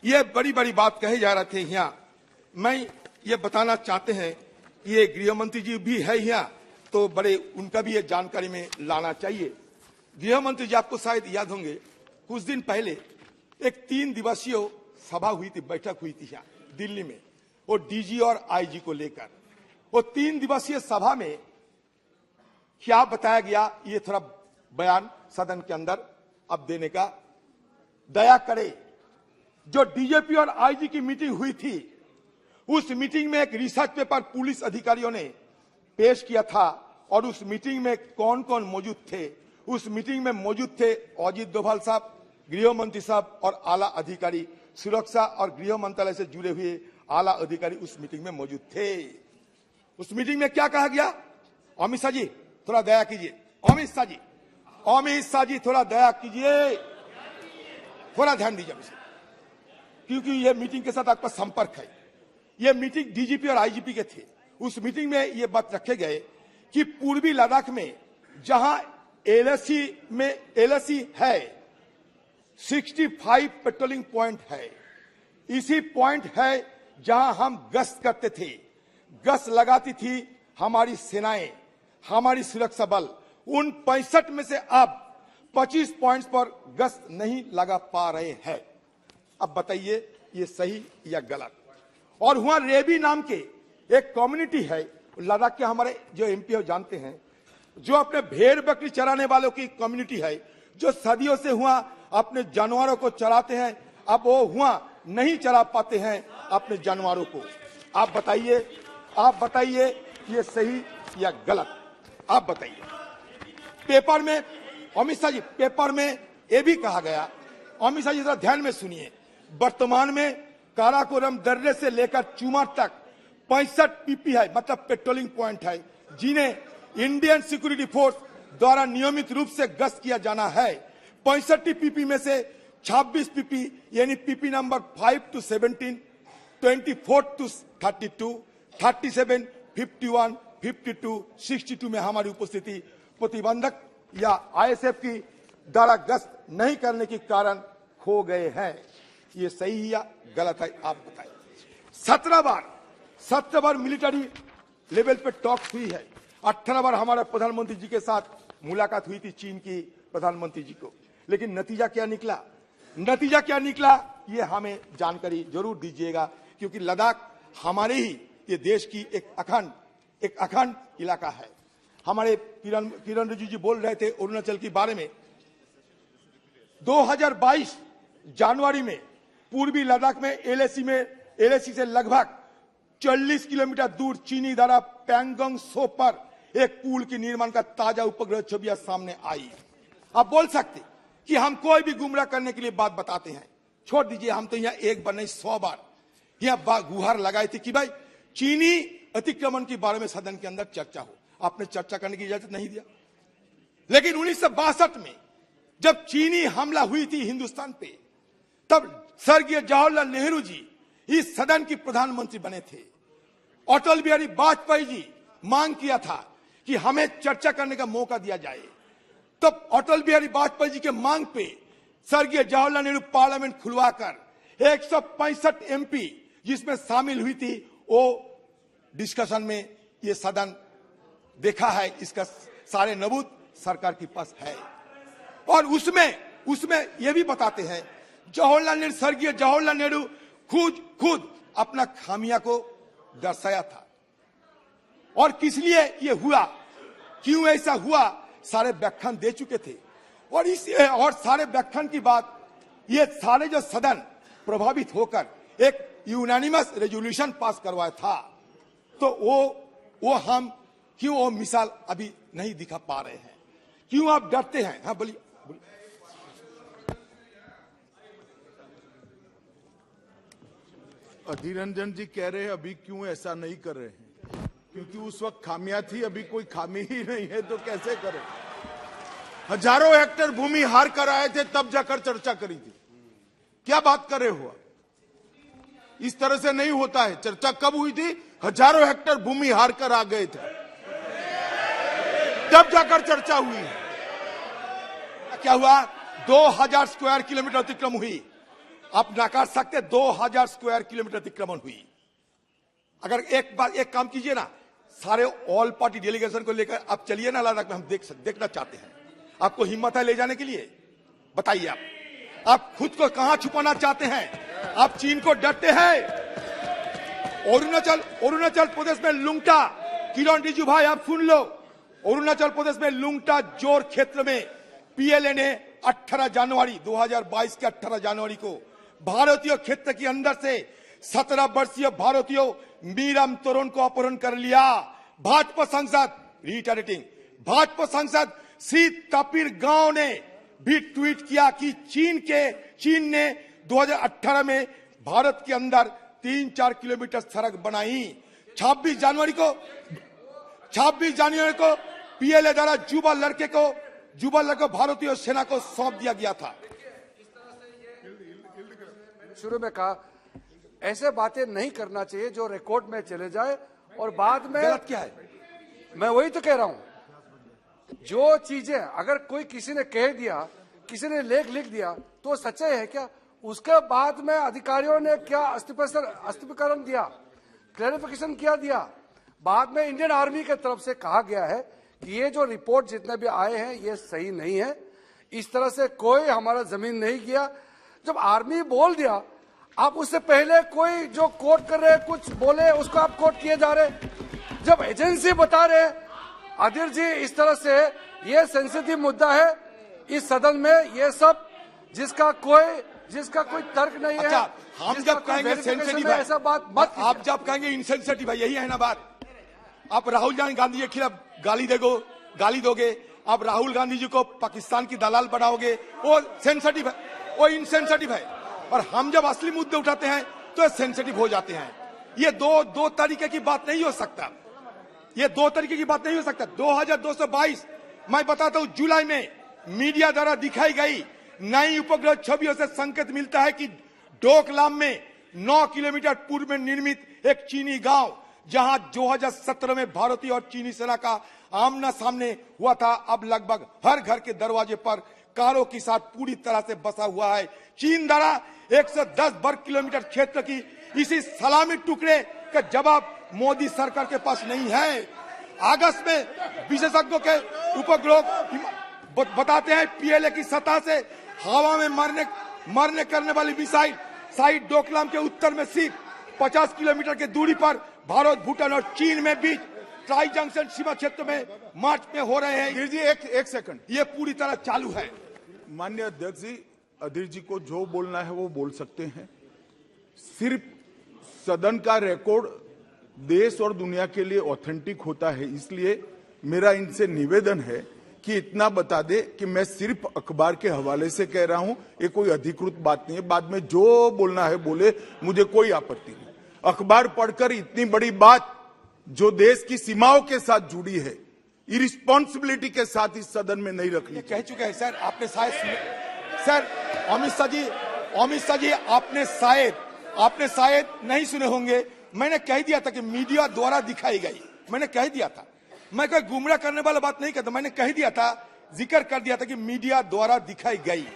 ये बड़ी बड़ी बात कहे जा रहे थे यहाँ। मैं ये बताना चाहते हैं, ये गृह मंत्री जी भी है यहाँ, तो बड़े उनका भी ये जानकारी में लाना चाहिए। गृह मंत्री जी, आपको शायद याद होंगे, कुछ दिन पहले एक 3 दिवसीय सभा हुई थी, बैठक हुई थी यहाँ दिल्ली में, वो डीजी और आईजी को लेकर। वो 3 दिवसीय सभा में क्या बताया गया, ये थोड़ा बयान सदन के अंदर अब देने का दया करे। जो डीजीपी और आईजी की मीटिंग हुई थी, उस मीटिंग में एक रिसर्च पेपर पुलिस अधिकारियों ने पेश किया था, और उस मीटिंग में कौन कौन मौजूद थे? उस मीटिंग में मौजूद थे अजीत डोभाल साहब, गृह मंत्री साहब और आला अधिकारी, सुरक्षा और गृह मंत्रालय से जुड़े हुए आला अधिकारी उस मीटिंग में मौजूद थे। उस मीटिंग में क्या कहा गया? अमित शाह जी थोड़ा दया कीजिए, अमित शाह जी थोड़ा दया कीजिए, थोड़ा ध्यान दीजिए, क्योंकि ये मीटिंग के साथ आपका संपर्क है। ये मीटिंग डीजीपी और आईजीपी के थे। उस मीटिंग में ये बात रखे गए कि पूर्वी लद्दाख में जहां एलएसी है, 65 पेट्रोलिंग पॉइंट है, इसी पॉइंट है जहां हम गश्त करते थे, गश्त लगाती थी हमारी सेनाएं, हमारी सुरक्षा बल। उन 65 में से अब 25 पॉइंट्स पर गश्त नहीं लगा पा रहे हैं। अब बताइए ये सही या गलत? और वहां रेबी नाम के एक कम्युनिटी है लद्दाख के, हमारे जो एमपी हो जानते हैं, जो अपने भेड़ बकरी चराने वालों की कम्युनिटी है, जो सदियों से वहां अपने जानवरों को चराते हैं। अब वो वहां नहीं चरा पाते हैं अपने जानवरों को। आप बताइए ये सही या गलत? आप बताइए। पेपर में अमित शाह जी, पेपर में ये भी कहा गया, अमित शाह जी जरा ध्यान में सुनिए, वर्तमान में काराकोरम दर्रे से लेकर चुमा तक 65 पीपी है, मतलब पेट्रोलिंग पॉइंट है, जिन्हें इंडियन सिक्योरिटी फोर्स द्वारा नियमित रूप से गश्त किया जाना है। 65 पीपी में से 26 पीपी यानी पीपी नंबर 5 to 17, 24 to 32, 37, 51, 52, 62 में हमारी उपस्थिति प्रतिबंधक या आईएसएफ की द्वारा गश्त नहीं करने के कारण खो गए हैं। ये सही या गलत है? आप बताइए। 17 बार मिलिट्री लेवल पे टॉक हुई है। 18 बार हमारे प्रधानमंत्री जी के साथ मुलाकात हुई थी चीन की प्रधानमंत्री जी को, लेकिन नतीजा क्या निकला? ये हमें जानकारी जरूर दीजिएगा, क्योंकि लद्दाख हमारे ही ये देश की एक अखंड इलाका है। हमारे किरण रिजिजू जी बोल रहे थे अरुणाचल के बारे में। 2022 जनवरी में पूर्वी लद्दाख में एलएसी से लगभग 40 किलोमीटर दूर चीनी द्वारा पैंगोंग त्सो पर एक पुल के निर्माण का ताजा उपग्रह छवियां सामने आई। आप बोल सकते कि हम कोई भी गुमराह करने के लिए बात बताते हैं, छोड़ दीजिए। हम तो यहाँ एक बार नहीं 100 बार यहाँ गुहार लगाई थी कि भाई चीनी अतिक्रमण के बारे में सदन के अंदर चर्चा हो। आपने चर्चा करने की इजाजत नहीं दिया। लेकिन 1962 में जब चीनी हमला हुई थी हिंदुस्तान पे, तब स्वर्गीय जवाहरलाल नेहरू जी इस सदन के प्रधानमंत्री बने थे। अटल बिहारी वाजपेयी जी मांग किया था कि हमें चर्चा करने का मौका दिया जाए। तब अटल बिहारी वाजपेयी जी के मांग पे स्वर्गीय जवाहरलाल नेहरू पार्लियामेंट खुलवाकर 165 एमपी जिसमें शामिल हुई थी, वो डिस्कशन में ये सदन देखा है। इसका सारे सबूत सरकार के पास है। और उसमें ये भी बताते हैं स्वर्गीय जवाहरलाल नेहरू खुद अपना खामियां को दर्शाया था, और किस लिए ये हुआ, क्यों ऐसा हुआ, सारे व्याख्यान दे चुके थे। और सारे व्याख्यान की बात, ये सारे जो सदन प्रभावित होकर एक यूनानिमस रेजोल्यूशन पास करवाया था, तो वो हम क्यों वो मिसाल अभी नहीं दिखा पा रहे हैं? क्यों आप डरते हैं? हाँ बोलिए। अधीर रंजन जी कह रहे हैं अभी क्यों ऐसा नहीं कर रहे हैं, क्योंकि उस वक्त खामियां थी, अभी कोई खामी ही नहीं है तो कैसे करें? हजारों हेक्टेयर भूमि हार कर आए थे, तब जाकर चर्चा करी थी। क्या बात कर रहे हो? इस तरह से नहीं होता है। चर्चा कब हुई थी? हजारों हेक्टेयर भूमि हार कर आ गए थे, तब जाकर चर्चा हुई है। क्या हुआ? 2000 स्क्वायर किलोमीटर अतिक्रम हुई। आप नकार सकते 2000 स्क्वायर किलोमीटर अतिक्रमण हुई। अगर एक काम कीजिए ना, सारे ऑल पार्टी डेलीगेशन को लेकर आप चलिए ना लद्दाख में, हम देखना चाहते हैं। आपको हिम्मत है ले जाने के लिए? बताइए आप खुद को कहां छुपाना चाहते हैं? आप चीन को डरते हैं? अरुणाचल प्रदेश में लुंगटा, किरण रिजिजू भाई आप सुन लो, अरुणाचल प्रदेश में लुंगटा जोर क्षेत्र में पीएलए ने 18 जनवरी 2022 के 18 जनवरी को भारतीय क्षेत्र के अंदर से 17 वर्षीय भारतीय मीराम तोरण को अपहरण कर लिया। भाजपा सांसद रिटरेटिंग भाजपा सांसद श्री तपीर गांव ने भी ट्वीट किया कि चीन ने 2018 में भारत के अंदर 3-4 किलोमीटर सड़क बनाई। 26 जनवरी को पीएलए द्वारा युवा लड़के को भारतीय सेना को सौंप दिया गया था। शुरू में कहा ऐसे बातें नहीं करना चाहिए जो रिकॉर्ड में चले जाए और बाद में गलत क्या है? मैं वही तो कह रहा हूं, जो चीजें अगर कोई किसी ने कह दिया, किसी ने लेख लिख दिया तो सच्चाई है क्या? उसके बाद में अधिकारियों ने क्या स्पष्टीकरण दिया, क्लैरिफिकेशन क्या दिया? बाद में इंडियन आर्मी के तरफ से कहा गया है कि ये जो रिपोर्ट जितने भी आए हैं ये सही नहीं है, इस तरह से कोई हमारा जमीन नहीं किया। जब आर्मी बोल दिया, आप उससे पहले कोई जो कोट कर रहे कुछ बोले उसको आप कोट किए जा रहे। जब एजेंसी बता रहे अधीर जी इस तरह से ये सेंसिटिव मुद्दा है इस सदन में, ये सब जिसका कोई तर्क नहीं है। हम जब कहेंगे सेंसिटिव है, ऐसा बात मत, आप जब कहेंगे इनसेंसिटिव है, यही है ना बात। आप राहुल गांधी के खिलाफ गाली दोगे, आप राहुल गांधी जी को पाकिस्तान की दलाल बनाओगे, वो सेंसिटिव है, वो इनसेंसिटिव है। और हम जब असली मुद्दे उठाते हैं तो सेंसिटिव हो जाते हैं। ये दो तरीके की बात नहीं हो सकता, ये 2 तरीके की बात नहीं हो सकता। 2222 मैं बताता हूं, जुलाई में मीडिया द्वारा दिखाई गई नई उपग्रह छवियों से संकेत मिलता है कि डोकलाम में 9 किलोमीटर पूर्व में निर्मित एक चीनी गांव, जहां 2017 में भारतीय और चीनी सेना का आमना सामने हुआ था, अब लगभग हर घर के दरवाजे पर कारों के साथ पूरी तरह से बसा हुआ है। चीन द्वारा 110 वर्ग किलोमीटर क्षेत्र की इसी सलामी टुकड़े का जवाब मोदी सरकार के पास नहीं है। अगस्त में विशेषज्ञों के उपग्रह बताते हैं पीएलए की सतह से हवा में मरने करने वाली मिसाइल साइट डोकलाम के उत्तर में सिर्फ 50 किलोमीटर की दूरी पर भारत, भूटान और चीन में बीच ट्राई जंक्शन सीमा क्षेत्र में मार्च में हो रहे हैं। अधीर जी एक सेकंड, ये पूरी तरह चालू है। माननीय अध्यक्ष जी, अधीर जी को जो बोलना है वो बोल सकते हैं। सिर्फ सदन का रिकॉर्ड देश और दुनिया के लिए ऑथेंटिक होता है, इसलिए मेरा इनसे निवेदन है कि इतना बता दे कि मैं सिर्फ अखबार के हवाले से कह रहा हूं, ये कोई अधिकृत बात नहीं है। बाद में जो बोलना है बोले, मुझे कोई आपत्ति नहीं। अखबार पढ़कर इतनी बड़ी बात जो देश की सीमाओं के साथ जुड़ी है, इरिस्पॉन्सिबिलिटी के साथ इस सदन में नहीं रखनी। कह चुके हैं सर, आपने सर अमित शाह जी आपने शायद नहीं सुने होंगे। मैंने कह दिया था कि मीडिया द्वारा दिखाई गई, मैंने कह दिया था, मैं कोई गुमराह करने वाला बात नहीं कहता, मैंने कह दिया था, जिक्र कर दिया था कि मीडिया द्वारा दिखाई गई।